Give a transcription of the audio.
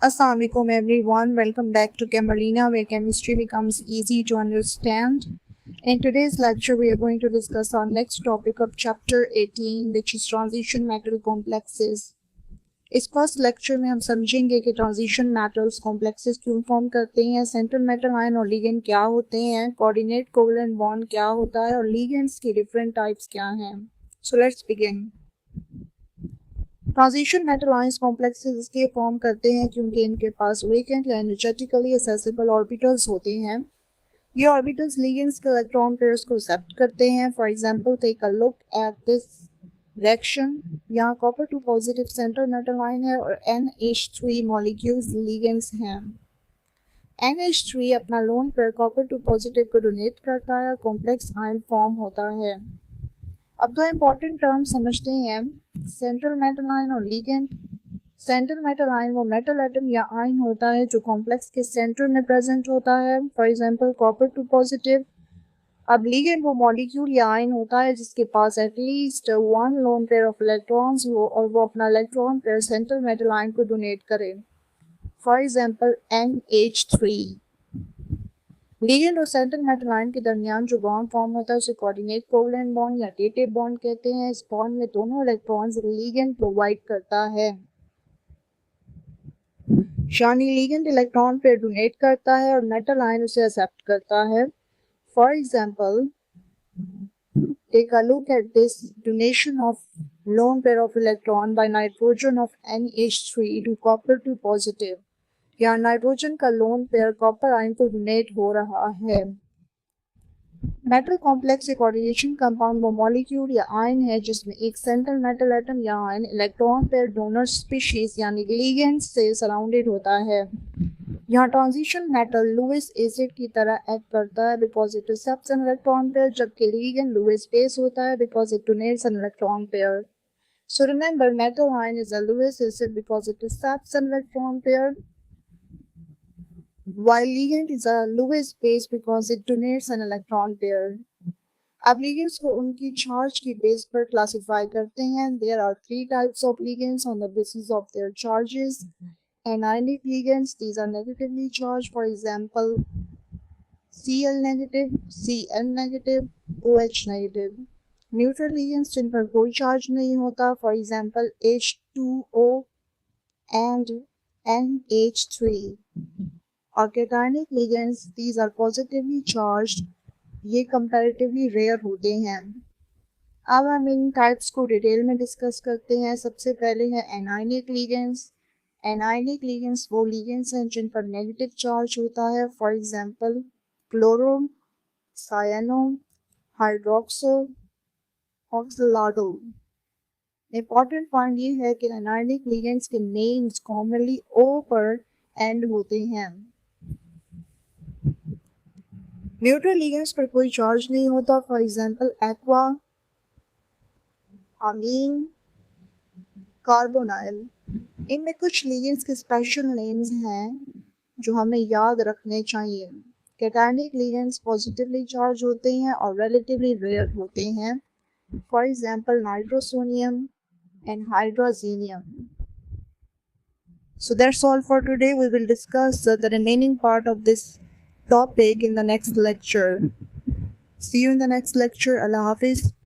Assalamualaikum everyone, welcome back to Camarina where chemistry becomes easy to understand. In today's lecture we are going to discuss our next topic of chapter 18 which is transition metal complexes. इस first lecture में हम समझेंगे कि transition metals complexes क्यों form करते हैं, central metal ion और ligand क्या होते हैं, कोऑर्डिनेट कोवेलेंट बॉन्ड क्या होता है और लिगेंड्स की डिफरेंट टाइप्स क्या हैं. So let's begin. Transition metal ions complexes इसलिए फॉर्म करते हैं क्योंकि इनके पास वेकेंट या एनर्जेटिकली एक्सेसिबल ऑर्बिटल्स होते हैं. ये ऑर्बिटल्स लिगेंड्स के इलेक्ट्रॉन पेयर्स को एक्सेप्ट करते हैं. For example take a look at this reaction. यहाँ copper two positive central metal ion है और NH3 मॉलिक्यूल्स लिगेंड्स हैं. NH3 अपना lone pair copper two positive को डोनेट करता है और कॉम्प्लेक्स आयन फॉर्म होता है. अब दो इम्पॉर्टेंट टर्म समझते हैं, सेंट्रल मेटल आयन और लिगेंड. सेंट्रल मेटल आयन वो मेटल एटम या आयन होता है जो कॉम्प्लेक्स के सेंटर में प्रेजेंट होता है. For example copper two positive. अब लिगेंड वो मॉलिक्यूल या आयन होता है जिसके पास at least one lone pair of electrons हो और वो अपना electron pair central metal ion को डोनेट करे. For example NH3. लिगेंड और सेंट्रल मेटल आयन के दरमियान जो बॉन्ड फॉर्म होता है उसे कोऑर्डिनेट कोवेलेंट बॉन्ड या डेटिव बॉन्ड कहते हैं. इस बॉन्ड में दोनों इलेक्ट्रॉन्स लिगेंड प्रोवाइड करता है, यानी लिगेंड इलेक्ट्रॉन पेयर डोनेट करता है और मेटल आयन उसे एक्सेप्ट करता है. For example take a look at this donation of lone pair of electron by nitrogen of NH3 to copper two positive. यहाँ नाइट्रोजन का लोन पेयर कॉपर आयन को donate हो रहा है. मेटल कॉम्प्लेक्स एक कोऑर्डिनेशन कंपाउंड वो molecule या ion है जिसमें एक सेंट्रल मेटल एटम या ion electron pair donor species यानी लिगेंड से सराउंडेड होता है. यहाँ ट्रांजिशन मेटल लुईस एसिड की तरह एक्ट करता है because it accepts an electron pair, जबकि लिगेंड लुईस बेस होता है because it donates an electron pair. So remember metal ion is a Lewis acid because it accepts an electron pair, while ligand is a Lewis base because it donates an electron pair. अब ligands को उनकी charge की base पर classify करते हैं. There are three types of ligands on the basis of their charges. Anionic ligands, these are negatively charged. For example, Cl negative, Cn negative, OH negative. Neutral ligands जिन पर कोई charge नहीं होता. For example, H2O and NH3. और cationic ligands, these are positively charged. ये comparatively rare होते हैं. अब हम इन टाइप्स को डिटेल में डिस्कस करते हैं. सबसे पहले है anionic ligands. Anionic ligands वो ligands हैं जिन पर नेगेटिव चार्ज होता है. For example chloro, cyano, hydroxo, oxalato. Important point ये है कि anionic ligands के नेम्स कॉमनली O पर एंड होते हैं. न्यूट्रल लिगेंड्स पर कोई चार्ज नहीं होता. For example aqua, amine, carbonyl. इनमें कुछ लिगेंड्स के स्पेशल नेम्स हैं जो हमें याद रखने चाहिए. कैटायनिक लिगेंड्स पॉजिटिवली चार्ज होते हैं और रिलेटिवली रेयर होते हैं. For example nitrosonium and hydrogenium. So that's all for today. We will discuss the remaining part of this topic in the next lecture. See you in the next lecture. Allah Hafiz.